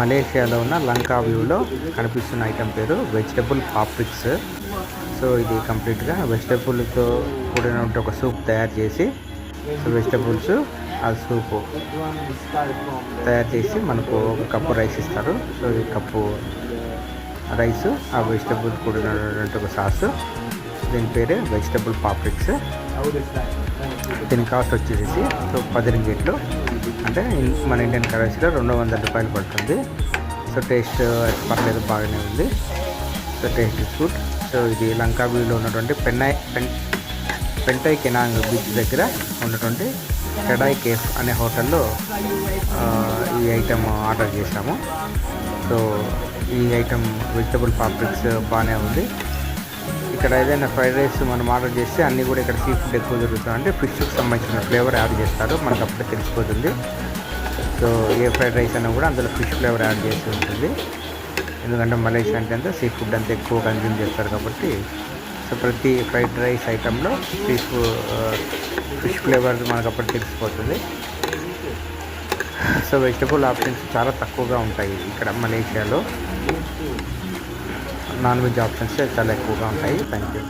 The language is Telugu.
మలేషియాలో ఉన్న లంకా వ్యూలో కనిపిస్తున్న ఐటెం పేరు వెజిటబుల్ పాప్రిక్స్. సో ఇది కంప్లీట్గా వెజిటబుల్తో కూడిన ఒక సూప్ తయారు చేసి, సో వెజిటబుల్స్ ఆ సూపు తయారు చేసి మనకు ఒక కప్పు రైస్ ఇస్తారు. సో ఈ కప్పు రైస్ ఆ వెజిటబుల్ కూడినటువంటి ఒక సాసు, దీని పేరే వెజిటబుల్ పాప్రిక్స్. దీని కాస్ట్ వచ్చేసి సో 10 రింగిట్లు, అంటే మన ఇండియన్ కరెన్సీలో 200 రూపాయలు పడుతుంది. సో టేస్ట్ పర్లేదు, బాగానే ఉంది. So taste is good. So ఇది లంకా వ్యూలో ఉన్నటువంటి పెంటై కెనాంగ్ బీచ్ దగ్గర ఉన్నటువంటి టెడాయ్ కేఫ్ అనే హోటల్లో ఈ ఐటెం ఆర్డర్ చేశాము. సో ఈ ఐటెం వెజిటబుల్ పాప్రిక్స్ బాగానే ఉంది. ఇక్కడ ఏదైనా ఫ్రైడ్ రైస్ మనం ఆర్డర్ చేస్తే అన్నీ కూడా ఇక్కడ సీ ఫుడ్ ఎక్కువ దొరుకుతుంది, అంటే ఫిష్కి సంబంధించిన ఫ్లేవర్ యాడ్ చేస్తారు, మనకు అప్పుడే తెలిసిపోతుంది. సో ఏ ఫ్రైడ్ రైస్ అయినా కూడా అందులో ఫిష్ ఫ్లేవర్ యాడ్ చేసి ఉంటుంది, ఎందుకంటే మలేషియా అంటే అంతా సీ ఫుడ్ అంతా ఎక్కువ కన్జ్యూమ్ చేస్తారు కాబట్టి. సో ప్రతి ఫ్రైడ్ రైస్ ఐటెంలో ఫిష్ ఫ్లేవర్ మనకు అప్పుడు తెలిసిపోతుంది. సో వెజిటబుల్ ఆప్షన్స్ చాలా తక్కువగా ఉంటాయి ఇక్కడ మలేషియాలో. నాన్ వెజ్ ఆప్షన్స్ చాలా ఎక్కువగా ఉంటాయి. Thank you.